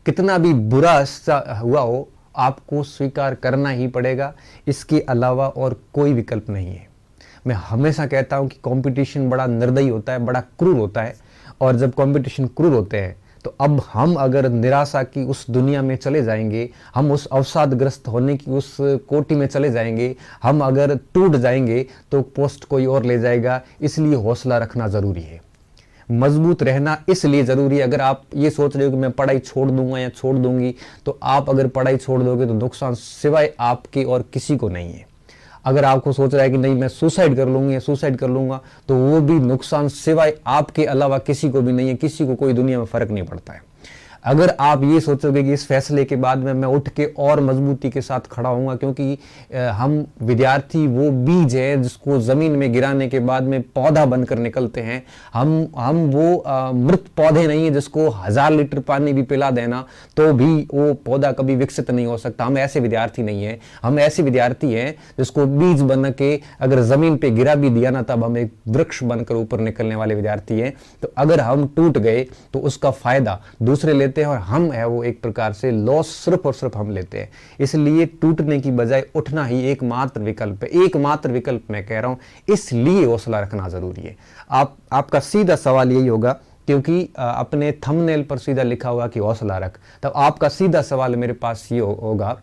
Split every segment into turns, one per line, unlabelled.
कितना भी बुरा हुआ हो आपको स्वीकार करना ही पड़ेगा, इसके अलावा और कोई विकल्प नहीं है। मैं हमेशा कहता हूं कि कंपटीशन बड़ा निर्दयी होता है, बड़ा क्रूर होता है, और जब कंपटीशन क्रूर होते हैं तो अब हम अगर निराशा की उस दुनिया में चले जाएंगे, हम उस अवसादग्रस्त होने की उस कोटि में चले जाएंगे, हम अगर टूट जाएंगे तो पोस्ट कोई और ले जाएगा। इसलिए हौसला रखना ज़रूरी है, मजबूत रहना इसलिए ज़रूरी है। अगर आप ये सोच रहे हो कि मैं पढ़ाई छोड़ दूंगा या छोड़ दूंगी, तो आप अगर पढ़ाई छोड़ दोगे तो नुकसान सिवाय आपके और किसी को नहीं है। अगर आपको सोच रहा है कि नहीं मैं सुसाइड कर लूंगी या सुसाइड कर लूंगा, तो वो भी नुकसान सिवाय आपके अलावा किसी को भी नहीं है। किसी को कोई दुनिया में फ़र्क नहीं पड़ता है। अगर आप ये सोचोगे कि इस फैसले के बाद में मैं उठ के और मजबूती के साथ खड़ा होऊंगा, क्योंकि हम विद्यार्थी वो बीज है जिसको ज़मीन में गिराने के बाद में पौधा बनकर निकलते हैं। हम वो मृत पौधे नहीं है जिसको 1000 लीटर पानी भी पिला देना तो भी वो पौधा कभी विकसित नहीं हो सकता। हम ऐसे विद्यार्थी नहीं है, हम ऐसे विद्यार्थी हैं जिसको बीज बन के अगर ज़मीन पर गिरा भी दिया ना, तब हम एक वृक्ष बनकर ऊपर निकलने वाले विद्यार्थी हैं। तो अगर हम टूट गए तो उसका फायदा दूसरे लेते हैं, और हम है वो एक प्रकार से लॉस सिर्फ और सिर्फ हम लेते हैं। इसलिए टूटने की बजाय उठना ही एकमात्र विकल्प है, एकमात्र विकल्प मैं कह रहा हूं। इसलिए हौसला रखना जरूरी है। आपका सीधा सवाल यही होगा, क्योंकि अपने थंबनेल पर सीधा लिखा हुआ कि हौसला रख, तब आपका सीधा सवाल मेरे पास ये होगा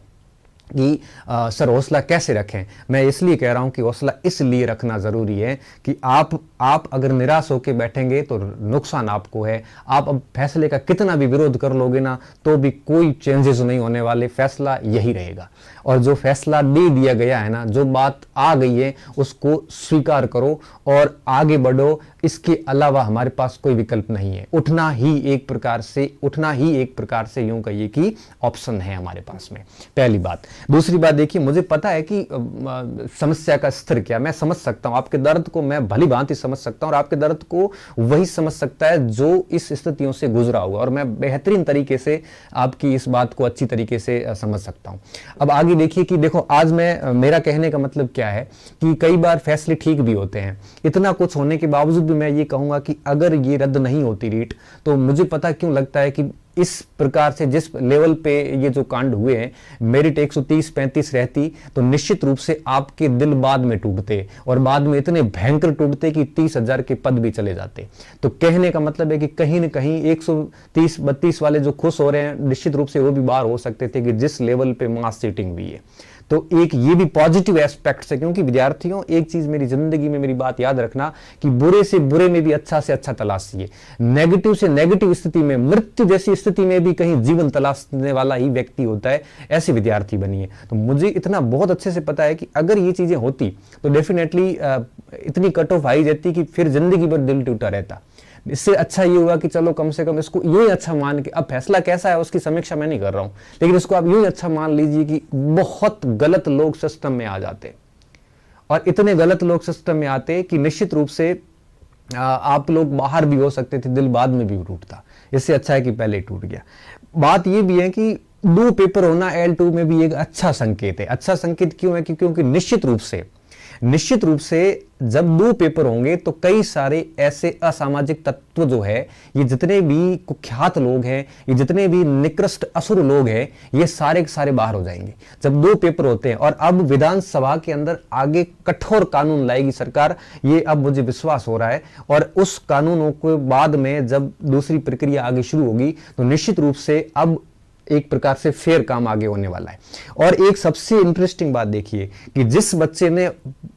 कि सर हौसला कैसे रखें। मैं इसलिए कह रहा हूं कि हौसला इसलिए रखना ज़रूरी है कि आप अगर निराश होकर बैठेंगे तो नुकसान आपको है। आप अब फैसले का कितना भी विरोध कर लोगे ना, तो भी कोई चेंजेस नहीं होने वाले। फैसला यही रहेगा, और जो फैसला दे दिया गया है ना, जो बात आ गई है उसको स्वीकार करो और आगे बढ़ो। इसके अलावा हमारे पास कोई विकल्प नहीं है। उठना ही एक प्रकार से यूं कहिए कि ऑप्शन है हमारे पास में, पहली बात। दूसरी बात देखिए, मुझे पता है कि समस्या का स्तर क्या, मैं समझ सकता हूं आपके दर्द को, मैं भली भांति समझ सकता हूं, और आपके दर्द को वही समझ सकता है जो इस स्थितियों से गुजरा हुआ, और मैं बेहतरीन तरीके से आपकी इस बात को अच्छी तरीके से समझ सकता हूं। अब आगे देखिए कि देखो, आज मेरा कहने का मतलब क्या है कि कई बार फैसले ठीक भी होते हैं। इतना कुछ होने के बावजूद भी मैं ये कहूंगा कि अगर ये रद्द नहीं होती रीट, तो मुझे पता क्यों लगता है कि इस प्रकार से जिस लेवल पे ये जो कांड हुए हैं, मेरिट 130-35 रहती तो निश्चित रूप से आपके दिल बाद में टूटते, और बाद में इतने भयंकर टूटते कि 30,000 के पद भी चले जाते। तो कहने का मतलब है कि कहीं न कहीं 130-32 वाले जो खुश हो रहे हैं, निश्चित रूप से वो भी बाहर हो सकते थे कि जिस लेवल पे मास सीटिंग हुई है। तो एक ये भी पॉजिटिव एस्पेक्ट्स है, क्योंकि विद्यार्थियों एक चीज मेरी जिंदगी में मेरी बात याद रखना कि बुरे से बुरे में भी अच्छा से अच्छा तलाशिए। नेगेटिव से नेगेटिव स्थिति में, मृत्यु जैसी स्थिति में भी कहीं जीवन तलाशने वाला ही व्यक्ति होता है। ऐसे विद्यार्थी बनिए। तो मुझे इतना बहुत अच्छे से पता है कि अगर ये चीजें होती तो डेफिनेटली इतनी कट ऑफ आई जाती कि फिर जिंदगी भर दिल टूटा रहता। इससे अच्छा ये हुआ कि चलो कम से कम इसको यूं ही अच्छा मान के, अब फैसला कैसा है उसकी समीक्षा मैं नहीं कर रहा हूं, लेकिन इसको आप यूं ही अच्छा मान लीजिए कि बहुत गलत लोग सिस्टम में आ जाते, और इतने गलत लोग सिस्टम में आते कि निश्चित रूप से आप लोग बाहर भी हो सकते थे, दिल बाद में भी टूटता। इससे अच्छा है कि पहले टूट गया। बात ये भी है कि 2 पेपर होना L2 में भी एक अच्छा संकेत है। अच्छा संकेत क्यों है? क्योंकि निश्चित रूप से जब 2 पेपर होंगे तो कई सारे ऐसे असामाजिक तत्व जो है, ये जितने भी कुख्यात लोग हैं, ये जितने भी निकृष्ट असुर लोग हैं, ये सारे के सारे बाहर हो जाएंगे जब 2 पेपर होते हैं। और अब विधानसभा के अंदर आगे कठोर कानून लाएगी सरकार, ये अब मुझे विश्वास हो रहा है। और उस कानूनों के बाद में जब दूसरी प्रक्रिया आगे शुरू होगी तो निश्चित रूप से अब एक प्रकार से फेयर काम आगे होने वाला है। और एक सबसे इंटरेस्टिंग बात देखिए कि जिस बच्चे ने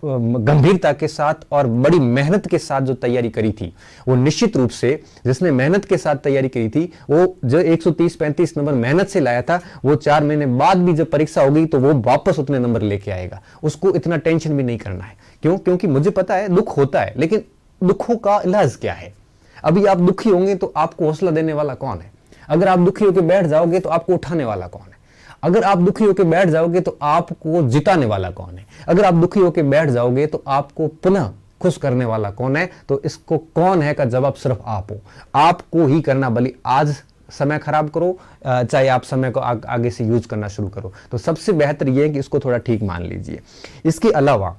गंभीरता के साथ और बड़ी मेहनत के साथ जो तैयारी करी थी, वो निश्चित रूप से जिसने मेहनत के साथ तैयारी करी थी, वो जो 130-35 नंबर मेहनत से लाया था, वो 4 महीने बाद भी जब परीक्षा होगी तो वो वापस उतने नंबर लेके आएगा। उसको इतना टेंशन भी नहीं करना है। क्यों? क्योंकि मुझे पता है दुख होता है, लेकिन दुखों का इलाज क्या है? अभी आप दुखी होंगे तो आपको हौसला देने वाला कौन है? अगर आप दुखी होकर बैठ जाओगे तो आपको उठाने वाला कौन है? अगर आप दुखी होकर बैठ जाओगे तो आपको जिताने वाला कौन है? अगर आप दुखी होकर बैठ जाओगे तो आपको पुनः खुश करने वाला कौन है? तो इसको कौन है का जवाब सिर्फ आप हो। आपको ही करना, भले आज समय खराब करो, चाहे आप समय को आगे से यूज करना शुरू करो। तो सबसे बेहतर यह है कि इसको थोड़ा ठीक मान लीजिए। इसके अलावा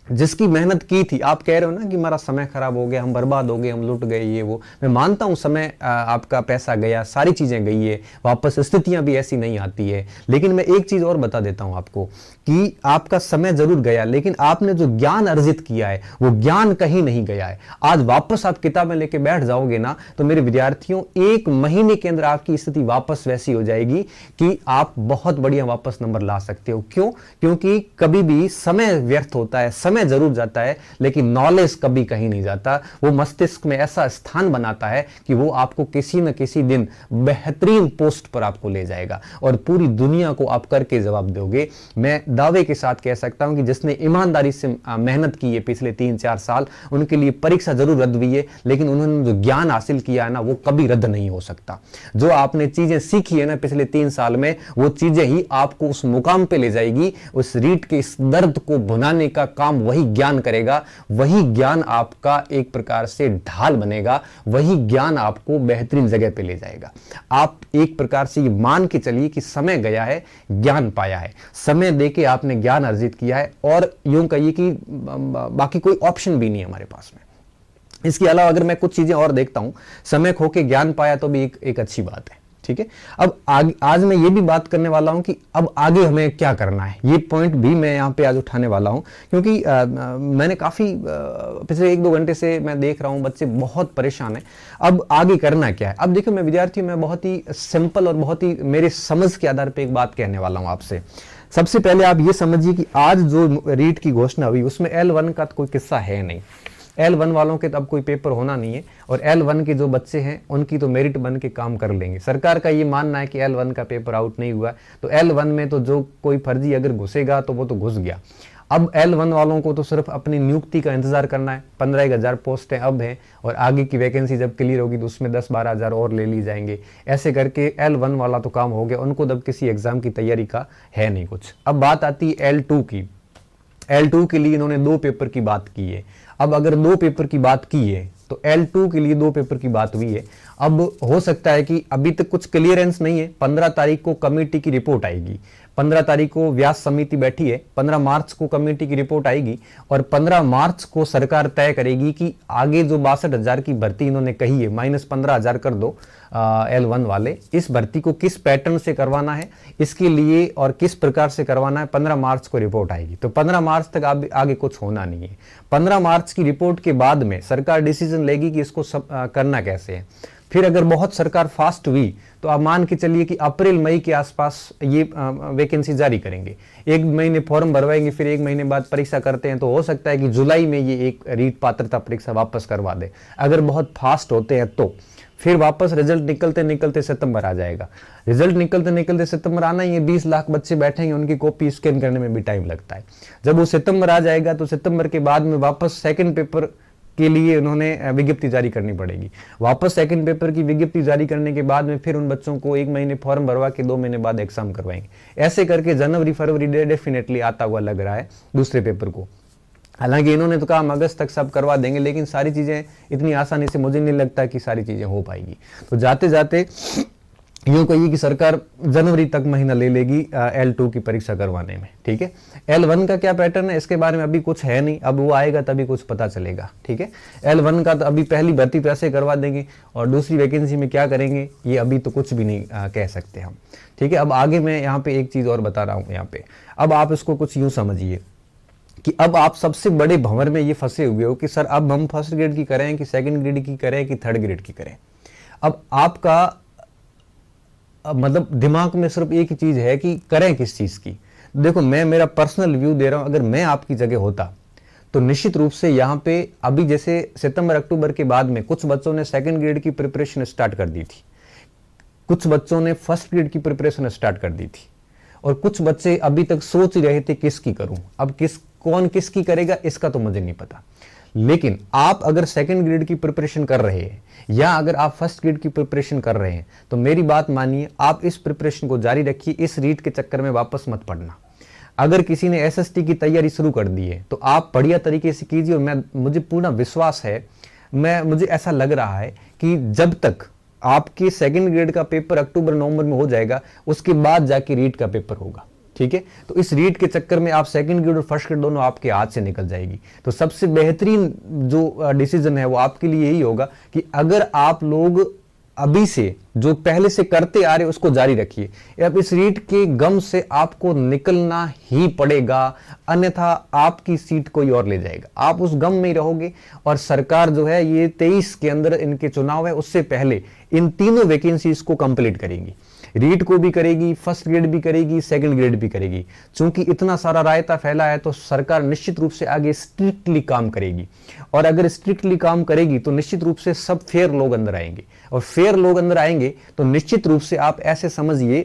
जिसकी मेहनत की थी। आप कह रहे हो ना कि हमारा समय खराब हो गया, हम बर्बाद हो गए, हम लुट गए, ये वो, मैं मानता हूं समय आपका पैसा गया, सारी चीजें गई है, वापस स्थितियां भी ऐसी नहीं आती है, लेकिन मैं एक चीज और बता देता हूं आपको कि आपका समय जरूर गया, लेकिन आपने जो ज्ञान अर्जित किया है वो ज्ञान कहीं नहीं गया है। आज वापस आप किताबें लेके बैठ जाओगे ना तो मेरे विद्यार्थियों 1 महीने के अंदर आपकी स्थिति वापस वैसी हो जाएगी कि आप बहुत बढ़िया वापस नंबर ला सकते हो। क्यों? क्योंकि कभी भी समय व्यर्थ होता है, समय जरूर जाता है, लेकिन नॉलेज कभी कहीं नहीं जाता। वो मस्तिष्क में ऐसा स्थान बनाता है कि वो आपको किसी न किसी दिन बेहतरीन पोस्ट पर आपको ले जाएगा और पूरी दुनिया को आप करके जवाब दोगे। मैं दावे के साथ कह सकता हूं कि जिसने ईमानदारी से मेहनत की है पिछले 3-4 साल, उनके लिए परीक्षा जरूर रद्द हुई है, लेकिन उन्होंने जो ज्ञान हासिल किया है ना वो कभी रद्द नहीं हो सकता। जो आपने चीजें सीखी है ना पिछले 3 साल में, वो चीजें ही आपको उस मुकाम पे ले जाएगी। उस रीढ़ के इस दर्द को भुनाने का काम वही ज्ञान करेगा। वही ज्ञान आपका एक प्रकार से ढाल बनेगा, वही ज्ञान आपको बेहतरीन जगह पे ले जाएगा। आप एक प्रकार से ये मान के चलिए कि समय गया है, ज्ञान पाया है, समय देके आपने ज्ञान अर्जित किया है, और यूं कहिए कि बाकी कोई ऑप्शन भी नहीं है हमारे पास में। इसके अलावा अगर मैं कुछ चीजें और देखता हूं, समय खो के ज्ञान पाया तो भी एक अच्छी बात है। ठीक है, अब आज मैं ये भी बात करने वाला हूं कि अब आगे हमें क्या करना है। ये पॉइंट भी मैं यहां पे आज उठाने वाला हूं, क्योंकि मैंने काफी पिछले 1-2 घंटे से मैं देख रहा हूं बच्चे बहुत परेशान हैं। अब आगे करना क्या है? अब देखो मैं विद्यार्थी, मैं बहुत ही सिंपल और बहुत ही मेरे समझ के आधार पर एक बात कहने वाला हूं आपसे। सबसे पहले आप ये समझिए कि आज जो रीट की घोषणा हुई उसमें L1 का तो कोई किस्सा है नहीं। L1 वालों के तो अब कोई पेपर होना नहीं है, और L1 के जो बच्चे हैं उनकी तो मेरिट बन के काम कर लेंगे। सरकार का ये मानना है कि L1 का पेपर आउट नहीं हुआ, तो L1 में तो जो कोई फर्जी अगर घुसेगा तो वो तो घुस गया। अब L1 वालों को तो सिर्फ अपनी नियुक्ति का इंतजार करना है। 15,000 पोस्टें अब हैं, और आगे की वैकेंसी जब क्लियर होगी तो उसमें 10-12 हज़ार और ले ली जाएंगे। ऐसे करके L1 वाला तो काम हो गया, उनको तब किसी एग्जाम की तैयारी का है नहीं कुछ। अब बात आती है L2 की। L2 के लिए इन्होंने 2 पेपर की बात की है। अब अगर 2 पेपर की बात की है तो L2 के लिए 2 पेपर की बात हुई है। अब हो सकता है कि अभी तक कुछ क्लियरेंस नहीं है। 15 तारीख को कमेटी की रिपोर्ट आएगी, 15 तारीख को व्यास समिति बैठी है, 15 मार्च को कमेटी की रिपोर्ट आएगी, और 15 मार्च को सरकार तय करेगी कि आगे जो 62,000 की भर्ती इन्होंने कही है, -15,000 कर दो L1 वाले, इस भर्ती को किस पैटर्न से करवाना है इसके लिए और किस प्रकार से करवाना है, 15 मार्च को रिपोर्ट आएगी। तो 15 मार्च तक आगे कुछ होना नहीं है। 15 मार्च की रिपोर्ट के बाद में सरकार डिसीजन लेगी कि इसको करना कैसे है। फिर अगर बहुत सरकार फास्ट हुई तो आप मान के चलिए कि अप्रैल मई के आसपास ये वैकेंसी जारी करेंगे। 1 महीने फॉर्म भरवाएंगे, फिर 1 महीने बाद परीक्षा करते हैं, तो हो सकता है कि जुलाई में ये एक रीट पात्रता परीक्षा वापस करवा दे। अगर बहुत फास्ट होते हैं तो फिर वापस रिजल्ट निकलते निकलते सितंबर आ जाएगा। रिजल्ट निकलते निकलते सितंबर आना ही है, 20 लाख बच्चे बैठेंगे, उनकी कॉपी स्कैन करने में भी टाइम लगता है। जब वो सितंबर आ जाएगा तो सितंबर के बाद में वापस सेकंड पेपर के लिए उन्होंने विज्ञप्ति जारी करनी पड़ेगी। वापस सेकंड पेपर की विज्ञप्ति जारी करने के बाद में फिर उन बच्चों को 1 महीने फॉर्म भरवा के 2 महीने बाद एग्जाम करवाएंगे। ऐसे करके जनवरी फरवरी डेफिनेटली आता हुआ लग रहा है दूसरे पेपर को। हालांकि इन्होंने तो कहा अगस्त तक सब करवा देंगे, लेकिन सारी चीजें इतनी आसानी से मुझे नहीं लगता कि सारी चीजें हो पाएगी। तो जाते जाते यूं कहिए कि सरकार जनवरी तक महीना ले लेगी L2 की परीक्षा करवाने में। ठीक है, L1 का क्या पैटर्न है इसके बारे में अभी कुछ है नहीं, अब वो आएगा तभी कुछ पता चलेगा। ठीक है, L1 का तो अभी पहली भर्ती पैसे करवा देंगे, और दूसरी वैकेंसी में क्या करेंगे ये अभी तो कुछ भी नहीं कह सकते हम। ठीक है, अब आगे मैं यहाँ पे एक चीज और बता रहा हूँ यहाँ पे। अब आप इसको कुछ यूं समझिए कि अब आप सबसे बड़े भंवर में ये फंसे हुए हो कि सर अब हम फर्स्ट ग्रेड की करें कि सेकंड ग्रेड की करें कि थर्ड ग्रेड की करें। अब आपका मतलब दिमाग में सिर्फ एक ही चीज है कि करें किस चीज की। देखो मैं मेरा पर्सनल व्यू दे रहा हूं, अगर मैं आपकी जगह होता तो निश्चित रूप से यहाँ पे अभी जैसे सितंबर अक्टूबर के बाद में कुछ बच्चों ने सेकंड ग्रेड की प्रिपरेशन स्टार्ट कर दी थी, कुछ बच्चों ने फर्स्ट ग्रेड की प्रिपरेशन स्टार्ट कर दी थी, और कुछ बच्चे अभी तक सोच ही रहे थे किसकी करूं। अब कौन किसकी करेगा इसका तो मुझे नहीं पता, लेकिन आप अगर सेकंड ग्रेड की प्रिपरेशन कर रहे हैं या अगर आप फर्स्ट ग्रेड की प्रिपरेशन कर रहे हैं तो मेरी बात मानिए, आप इस प्रिपरेशन को जारी रखिए। इस रीट के चक्कर में वापस मत पड़ना। अगर किसी ने SST की तैयारी शुरू कर दी है तो आप बढ़िया तरीके से कीजिए, और मुझे पूर्ण विश्वास है, मुझे ऐसा लग रहा है कि जब तक आपके सेकंड ग्रेड का पेपर अक्टूबर नवंबर में हो जाएगा उसके बाद जाके रीट का पेपर होगा। ठीक है। तो इस रीट के चक्कर में आप सेकंड ग्रेड और फर्स्ट ग्रेड दोनों आपके हाथ से निकल जाएगी। तो सबसे बेहतरीन जो डिसीजन है वो आपके लिए यही होगा कि अगर आप लोग अभी से जो पहले से करते आ रहे उसको जारी रखिए। अब इस रीट के गम से आपको निकलना ही पड़ेगा, अन्यथा आपकी सीट कोई और ले जाएगा, आप उस गम में ही रहोगे। और सरकार जो है ये 23 के अंदर इनके चुनाव है, उससे पहले इन तीनों वैकेंसीज को कंप्लीट करेंगी। रीट को भी करेगी, फर्स्ट ग्रेड भी करेगी, सेकंड ग्रेड भी करेगी। चूंकि इतना सारा रायता फैला है तो सरकार निश्चित रूप से आगे स्ट्रिक्टली काम करेगी। और अगर स्ट्रिक्टली काम करेगी तो निश्चित रूप से सब फेयर लोग अंदर आएंगे, और फेयर लोग अंदर आएंगे तो निश्चित रूप से आप ऐसे समझिए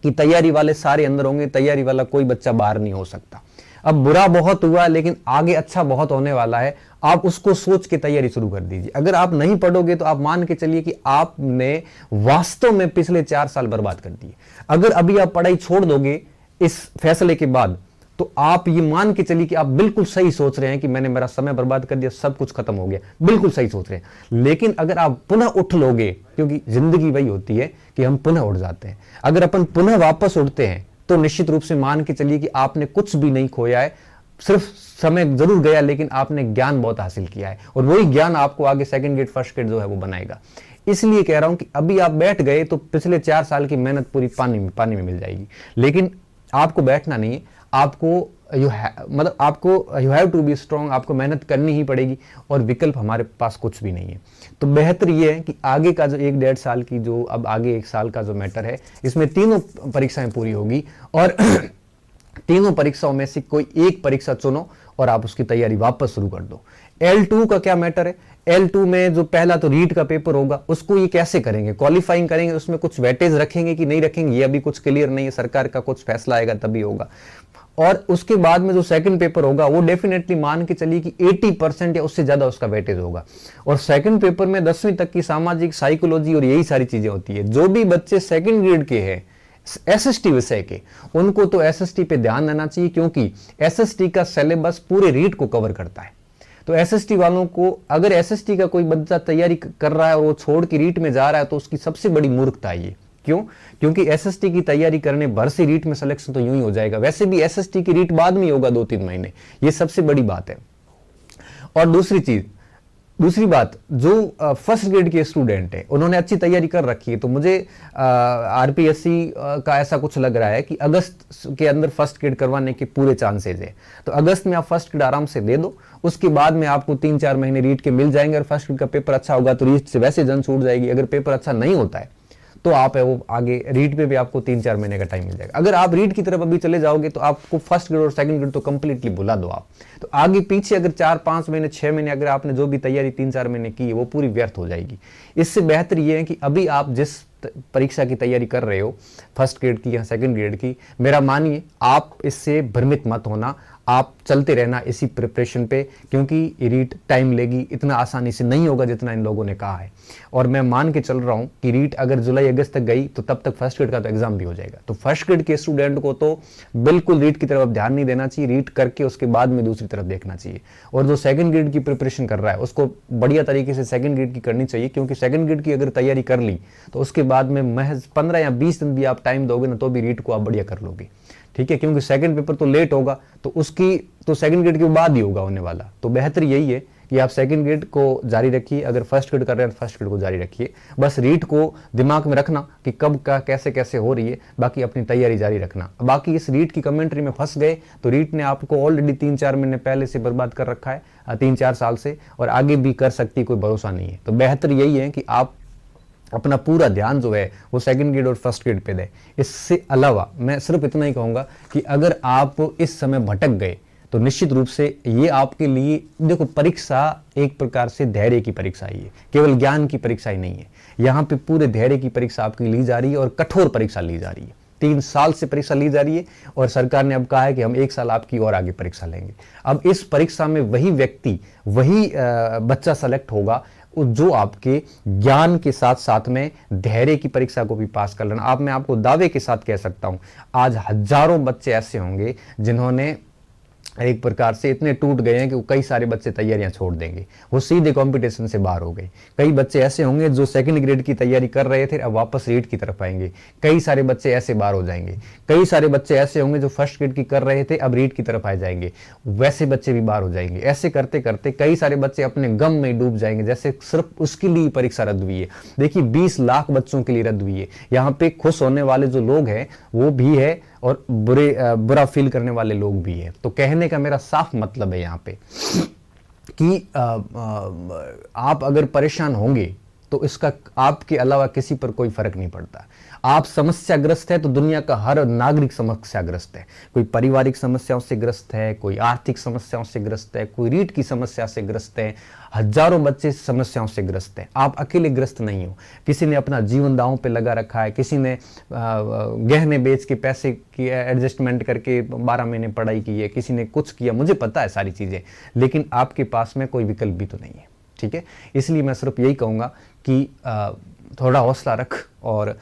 कि तैयारी वाले सारे अंदर होंगे, तैयारी वाला कोई बच्चा बाहर नहीं हो सकता। अब बुरा बहुत हुआ लेकिन आगे अच्छा बहुत होने वाला है, आप उसको सोच के तैयारी शुरू कर दीजिए। अगर आप नहीं पढ़ोगे तो आप मान के चलिए कि आपने वास्तव में पिछले 4 साल बर्बाद कर दिए। अगर अभी आप पढ़ाई छोड़ दोगे इस फैसले के बाद तो आप ये मान के चलिए कि आप बिल्कुल सही सोच रहे हैं कि मैंने मेरा समय बर्बाद कर दिया, सब कुछ खत्म हो गया, बिल्कुल सही सोच रहे हैं। लेकिन अगर आप पुनः उठ लोगे, क्योंकि जिंदगी वही होती है कि हम पुनः उठ जाते हैं, अगर अपन पुनः वापस उठते हैं तो निश्चित रूप से मान के चलिए कि आपने कुछ भी नहीं खोया है, सिर्फ समय जरूर गया लेकिन आपने ज्ञान बहुत हासिल किया है, और वही ज्ञान आपको आगे सेकंड ग्रेड फर्स्ट ग्रेड जो है वो बनाएगा। इसलिए कह रहा हूं कि अभी आप बैठ गए तो पिछले 4 साल की मेहनत पूरी पानी में मिल जाएगी। लेकिन आपको बैठना नहीं है, आपको you have to be strong, आपको मेहनत करनी ही पड़ेगी, और विकल्प हमारे पास कुछ भी नहीं है। तो बेहतर ये है कि आगे का जो 1-1.5 साल की जो अब आगे 1 साल का जो मैटर है, इसमें तीनों परीक्षाएं पूरी होगी, और तीनों परीक्षाओं में से कोई एक परीक्षा चुनो और आप उसकी तैयारी वापस शुरू कर दो। L2 का क्या मैटर है? L2 में जो पहला तो रीट का पेपर होगा, उसको ये कैसे करेंगे, क्वालिफाइंग करेंगे, उसमें कुछ वेटेज रखेंगे कि नहीं रखेंगे ये अभी कुछ क्लियर नहीं है, सरकार का कुछ फैसला आएगा तभी होगा। और उसके बाद में जो सेकंड पेपर होगा वो डेफिनेटली मान के चलिए कि 80% या उससे ज्यादा उसका वेटेज होगा। और सेकंड पेपर में 10वीं तक की सामाजिक, साइकोलॉजी और यही सारी चीजें होती है। जो भी बच्चे सेकंड ग्रेड के हैं एसएसटी विषय के, उनको तो एसएसटी पे ध्यान देना चाहिए, क्योंकि एसएसटी का सिलेबस पूरे रीट को कवर करता है। तो एसएसटी वालों को, अगर एसएसटी का कोई बच्चा तैयारी कर रहा है और वो छोड़ के रीट में जा रहा है तो उसकी सबसे बड़ी मूर्खता है ये। क्यों? क्योंकि एसएसटी की तैयारी करने भर से रीट में सिलेक्शन तो यूं ही हो जाएगा। वैसे भी एसएसटी की रीट बाद में होगा 2-3 महीने, ये सबसे बड़ी बात है। और दूसरी बात, जो फर्स्ट ग्रेड के स्टूडेंट है उन्होंने अच्छी तैयारी कर रखी है, तो मुझे आरपीएससी का ऐसा कुछ लग रहा है कि अगस्त के अंदर फर्स्ट ग्रेड करवाने के पूरे चांसेस है। तो अगस्त में आप फर्स्ट ग्रेड आराम से दे दो, उसके बाद में आपको 3-4 महीने रीट के मिल जाएंगे, और फर्स्ट ग्रेड का पेपर अच्छा होगा तो रीट से वैसे जन छूट जाएगी। अगर पेपर अच्छा नहीं होता है तो आप है वो आगे रीट पे भी आपको 3-4 महीने का टाइम मिल जाएगा। अगर आप रीट की तरफ अभी चले जाओगे तो आपको फर्स्ट ग्रेड और सेकंड ग्रेड तो कंप्लीटली भुला दो आप। तो आगे पीछे अगर 4-5 महीने 6 महीने अगर आपने जो भी तैयारी 3-4 महीने की है वो पूरी व्यर्थ हो जाएगी। इससे बेहतर ये है कि अभी आप जिस परीक्षा की तैयारी कर रहे हो, फर्स्ट ग्रेड की या सेकंड ग्रेड की, मेरा मानिए आप इससे भ्रमित मत होना, आप चलते रहना इसी प्रिपरेशन पे, क्योंकि रीट टाइम लेगी, इतना आसानी से नहीं होगा जितना इन लोगों ने कहा है। और मैं मान के चल रहा हूं कि रीट अगर जुलाई अगस्त तक गई तो तब तक फर्स्ट ग्रेड का तो एग्जाम भी हो जाएगा। तो फर्स्ट ग्रेड के स्टूडेंट को तो बिल्कुल रीट की तरफ ध्यान नहीं देना चाहिए, रीट करके उसके बाद में दूसरी तरफ देखना चाहिए। और जो सेकंड ग्रेड की प्रिपरेशन कर रहा है उसको बढ़िया तरीके से सेकंड ग्रेड की करनी चाहिए, क्योंकि सेकंड ग्रेड की अगर तैयारी कर ली तो उसके बाद में महज 15 या 20 दिन भी आप टाइम दोगे ना तो भी रीट को आप बढ़िया कर लोगे। ठीक है, क्योंकि सेकंड पेपर तो लेट होगा तो उसकी तो सेकंड ग्रेड के बाद ही होगा होने वाला। तो बेहतर यही है कि आप सेकंड ग्रेड को जारी रखिए, अगर फर्स्ट ग्रेड कर रहे हैं फर्स्ट ग्रेड को जारी रखिए। बस रीट को दिमाग में रखना कि कब का कैसे कैसे हो रही है, बाकी अपनी तैयारी जारी रखना। बाकी इस रीट की कमेंट्री में फंस गए तो रीट ने आपको ऑलरेडी 3-4 महीने पहले से बर्बाद कर रखा है, 3-4 साल से, और आगे भी कर सकती कोई भरोसा नहीं है। तो बेहतर यही है कि आप अपना पूरा ध्यान जो है वो सेकंड ग्रेड और फर्स्ट ग्रेड पे दे। इससे अलावा मैं सिर्फ इतना ही कहूंगा कि अगर आप इस समय भटक गए तो निश्चित रूप से ये आपके लिए, देखो परीक्षा एक प्रकार से धैर्य की परीक्षा ही है, केवल ज्ञान की परीक्षा ही नहीं है। यहाँ पे पूरे धैर्य की परीक्षा आपकी ली जा रही है और कठोर परीक्षा ली जा रही है। 3 साल से परीक्षा ली जा रही है और सरकार ने अब कहा है कि हम 1 साल आपकी और आगे परीक्षा लेंगे। अब इस परीक्षा में वही व्यक्ति, वही बच्चा सेलेक्ट होगा जो आपके ज्ञान के साथ साथ में धैर्य की परीक्षा को भी पास कर लेना। मैं आपको दावे के साथ कह सकता हूं आज हजारों बच्चे ऐसे होंगे जिन्होंने एक प्रकार से इतने टूट गए हैं कि कई सारे बच्चे तैयारियां छोड़ देंगे, वो सीधे कंपटीशन से बाहर हो गए। कई बच्चे ऐसे होंगे जो सेकंड ग्रेड की तैयारी कर रहे थे, अब वापस रीट की तरफ आएंगे। कई सारे बच्चे ऐसे बाहर हो जाएंगे। कई सारे बच्चे ऐसे होंगे जो फर्स्ट ग्रेड की कर रहे थे, अब रीट की तरफ आ जाएंगे, वैसे बच्चे भी बाहर हो जाएंगे। ऐसे करते करते कई सारे बच्चे अपने गम में डूब जाएंगे, जैसे सिर्फ उसके लिए परीक्षा रद्द हुई है। देखिए 20 लाख बच्चों के लिए रद्द हुई है। यहाँ पे खुश होने वाले जो लोग हैं वो भी है और बुरा फील करने वाले लोग भी हैं। तो कहने का मेरा साफ मतलब है यहाँ पे कि आप अगर परेशान होंगे तो इसका आपके अलावा किसी पर कोई फर्क नहीं पड़ता। आप समस्याग्रस्त है तो दुनिया का हर नागरिक समस्याग्रस्त है। कोई पारिवारिक समस्याओं से ग्रस्त है, कोई आर्थिक समस्याओं से ग्रस्त है, कोई रीढ़ की समस्या से ग्रस्त है, हजारों बच्चे समस्याओं से ग्रस्त हैं। आप अकेले ग्रस्त नहीं हो। किसी ने अपना जीवन दांव पे लगा रखा है, किसी ने गहने बेच के पैसे की एडजस्टमेंट करके 12 महीने पढ़ाई की है, किसी ने कुछ किया, मुझे पता है सारी चीजें, लेकिन आपके पास में कोई विकल्प भी तो नहीं है। ठीक है, इसलिए मैं सिर्फ यही कहूंगा कि थोड़ा हौसला रख और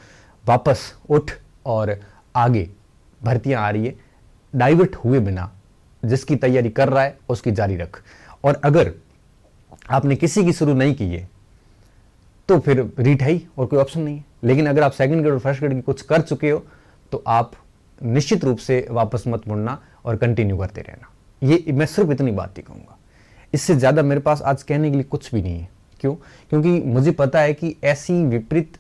वापस उठ और आगे भर्तियां आ रही है, डाइवर्ट हुए बिना जिसकी तैयारी कर रहा है उसकी जारी रख। और अगर आपने किसी की शुरू नहीं की है तो फिर रीट है ही और कोई ऑप्शन नहीं है। लेकिन अगर आप सेकंड ग्रेड और फर्स्ट ग्रेड की कुछ कर चुके हो तो आप निश्चित रूप से वापस मत मुड़ना और कंटिन्यू करते रहना। ये मैं सिर्फ इतनी बात ही कहूंगा, इससे ज्यादा मेरे पास आज कहने के लिए कुछ भी नहीं है। क्यों? क्योंकि मुझे पता है कि ऐसी विपरीत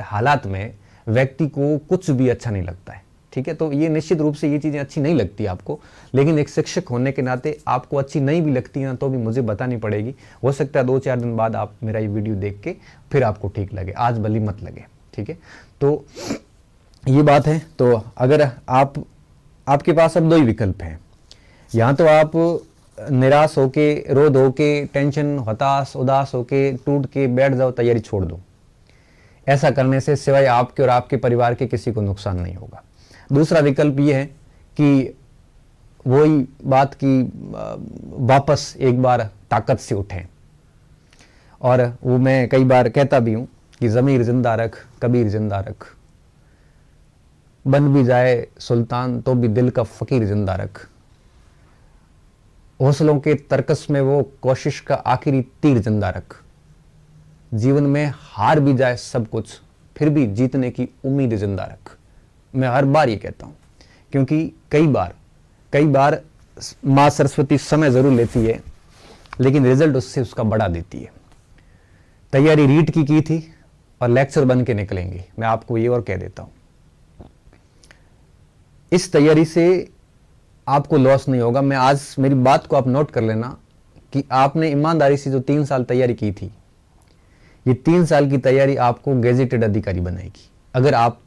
हालात में व्यक्ति को कुछ भी अच्छा नहीं लगता है। ठीक है, तो ये निश्चित रूप से ये चीजें अच्छी नहीं लगती आपको, लेकिन एक शिक्षक होने के नाते आपको अच्छी नहीं भी लगती है ना तो भी मुझे बतानी पड़ेगी। हो सकता है 2-4 दिन बाद आप मेरा ये वीडियो देख के फिर आपको ठीक लगे, आज भली मत लगे। ठीक है, तो ये बात है। तो अगर आपके पास अब 2 ही विकल्प हैं, या तो आप निराश होके, रोध होके, टेंशन, हताश, उदास होके, टूट के बैठ जाओ, तैयारी छोड़ दो। ऐसा करने से सिवाय आपके और आपके परिवार के किसी को नुकसान नहीं होगा। दूसरा विकल्प ये है कि वही बात की वापस एक बार ताकत से उठें। और वो मैं कई बार कहता भी हूं कि ज़मीर जिंदा रख, कबीर जिंदा रख, बन भी जाए सुल्तान तो भी दिल का फकीर जिंदा रख, हौसलों के तरकस में वो कोशिश का आखिरी तीर जिंदा रख, जीवन में हार भी जाए सब कुछ फिर भी जीतने की उम्मीद जिंदा रख। मैं हर बार ये कहता हूं क्योंकि कई बार मां सरस्वती समय जरूर लेती है लेकिन रिजल्ट उससे उसका बड़ा देती है। तैयारी रीट की थी और लेक्चर बन के निकलेंगे, मैं आपको ये और कह देता हूं। इस तैयारी से आपको लॉस नहीं होगा। मैं आज मेरी बात को आप नोट कर लेना कि आपने ईमानदारी से जो 3 साल तैयारी की थी, ये 3 साल की तैयारी आपको गेजेटेड अधिकारी बनाएगी। अगर आप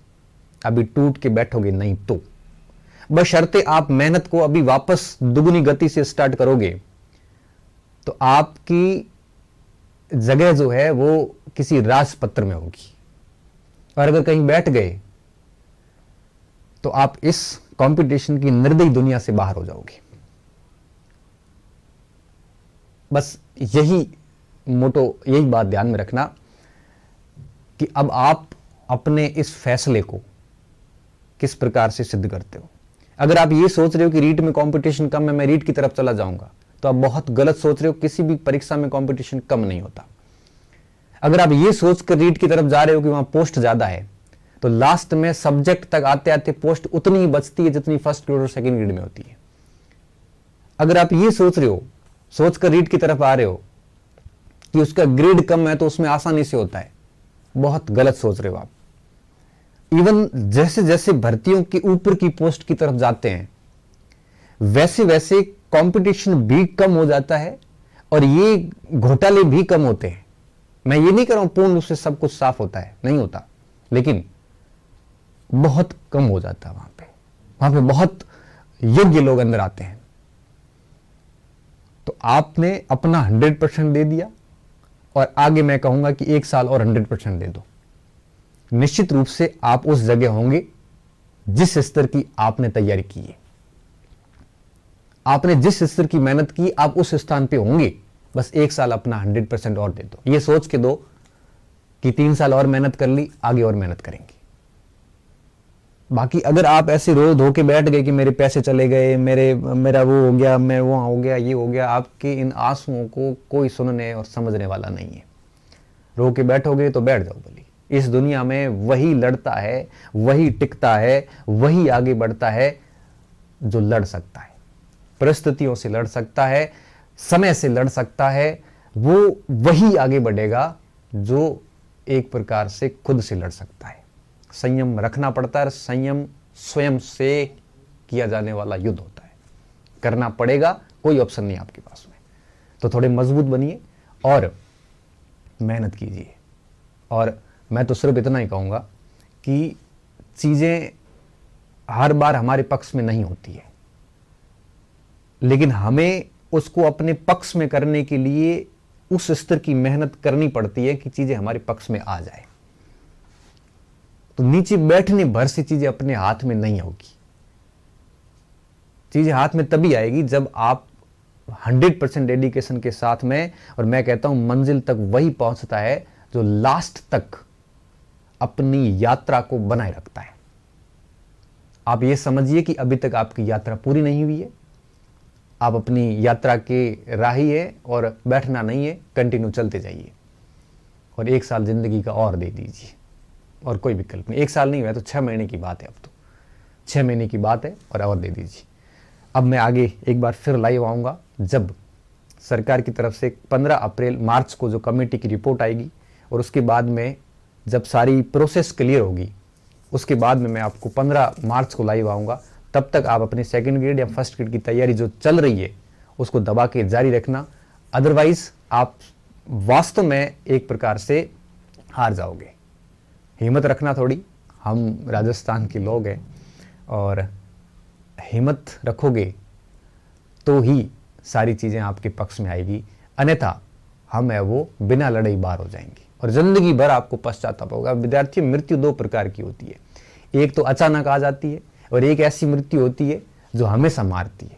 अभी टूट के बैठोगे नहीं तो, बशर्ते आप मेहनत को अभी वापस दुगनी गति से स्टार्ट करोगे तो आपकी जगह जो है वो किसी राजपत्र में होगी। और अगर कहीं बैठ गए तो आप इस कंपटीशन की निर्दयी दुनिया से बाहर हो जाओगे। बस यही मोटो, यही बात ध्यान में रखना कि अब आप अपने इस फैसले को किस प्रकार से सिद्ध करते हो। अगर आप ये सोच रहे हो कि रीट में कंपटीशन कम है, मैं रीट की तरफ चला जाऊंगा, तो आप बहुत गलत सोच रहे हो। किसी भी परीक्षा में कंपटीशन कम नहीं होता। अगर आप ये सोचकर रीट की तरफ जा रहे हो कि वहां पोस्ट ज्यादा है, तो लास्ट में सब्जेक्ट तक आते आते पोस्ट उतनी ही बचती है जितनी फर्स्ट ग्रेड और सेकंड ग्रेड में होती है। अगर आप ये सोच रहे हो, सोचकर रीट की तरफ आ रहे हो कि उसका ग्रेड कम है तो उसमें आसानी से होता है, बहुत गलत सोच रहे हो आप। इवन जैसे जैसे भर्तियों के ऊपर की पोस्ट की तरफ जाते हैं वैसे वैसे कंपटीशन भी कम हो जाता है और ये घोटाले भी कम होते हैं। मैं ये नहीं कह रहा हूं पूर्ण रूप से सब कुछ साफ होता है, नहीं होता, लेकिन बहुत कम हो जाता है। वहां पे बहुत योग्य लोग अंदर आते हैं। तो आपने अपना 100% दे दिया और आगे मैं कहूंगा कि 1 साल और 100% दे दो। निश्चित रूप से आप उस जगह होंगे जिस स्तर की आपने तैयारी की है। आपने जिस स्तर की मेहनत की आप उस स्थान पे होंगे। बस 1 साल अपना 100% और दे दो। ये सोच के दो कि 3 साल और मेहनत कर ली, आगे और मेहनत करेंगे। बाकी अगर आप ऐसे रोज धो के बैठ गए कि मेरे पैसे चले गए, मेरा वो हो गया, मैं वहाँ हो गया, ये हो गया, आपके इन आंसुओं को कोई सुनने और समझने वाला नहीं है। रो के बैठोगे तो बैठ जाओ भली। इस दुनिया में वही लड़ता है, वही टिकता है, वही आगे बढ़ता है जो लड़ सकता है, परिस्थितियों से लड़ सकता है, समय से लड़ सकता है। वो वही आगे बढ़ेगा जो एक प्रकार से खुद से लड़ सकता है। संयम रखना पड़ता है। संयम स्वयं से किया जाने वाला युद्ध होता है, करना पड़ेगा, कोई ऑप्शन नहीं आपके पास में। तो थोड़े मजबूत बनिए और मेहनत कीजिए। और मैं तो सिर्फ इतना ही कहूँगा कि चीज़ें हर बार हमारे पक्ष में नहीं होती है, लेकिन हमें उसको अपने पक्ष में करने के लिए उस स्तर की मेहनत करनी पड़ती है कि चीज़ें हमारे पक्ष में आ जाए। तो नीचे बैठने भर से चीज़ें अपने हाथ में नहीं होगी। चीज़ें हाथ में तभी आएगी जब आप 100% डेडिकेशन के साथ में, और मैं कहता हूं मंजिल तक वही पहुंचता है जो लास्ट तक अपनी यात्रा को बनाए रखता है। आप ये समझिए कि अभी तक आपकी यात्रा पूरी नहीं हुई है, आप अपनी यात्रा के राही है और बैठना नहीं है, कंटिन्यू चलते जाइए। और 1 साल जिंदगी का और दे दीजिए, और कोई विकल्प नहीं। 1 साल नहीं हुआ तो 6 महीने की बात है, अब तो 6 महीने की बात है, और दे दीजिए। अब मैं आगे एक बार फिर लाइव आऊँगा जब सरकार की तरफ से 15 मार्च को जो कमेटी की रिपोर्ट आएगी, और उसके बाद में जब सारी प्रोसेस क्लियर होगी, उसके बाद में मैं आपको 15 मार्च को लाइव आऊँगा। तब तक आप अपनी सेकंड ग्रेड या फर्स्ट ग्रेड की तैयारी जो चल रही है उसको दबा के जारी रखना, अदरवाइज आप वास्तव में एक प्रकार से हार जाओगे। हिम्मत रखना थोड़ी, हम राजस्थान के लोग हैं, और हिम्मत रखोगे तो ही सारी चीज़ें आपके पक्ष में आएगी, अन्यथा हम है वो बिना लड़े ही बाहर हो जाएंगे और ज़िंदगी भर आपको पश्चाताप होगा। विद्यार्थियों, मृत्यु 2 प्रकार की होती है, एक तो अचानक आ जाती है, और एक ऐसी मृत्यु होती है जो हमेशा मारती है।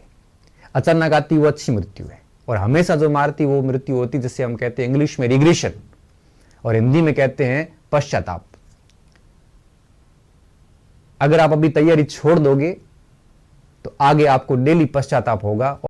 अचानक आती वो अच्छी मृत्यु है, और हमेशा जो मारती वो मृत्यु होती जिसे हम कहते हैं इंग्लिश में रिग्रेशन, और हिंदी में कहते हैं पश्चाताप। अगर आप अभी तैयारी छोड़ दोगे तो आगे आपको डेली पश्चाताप होगा।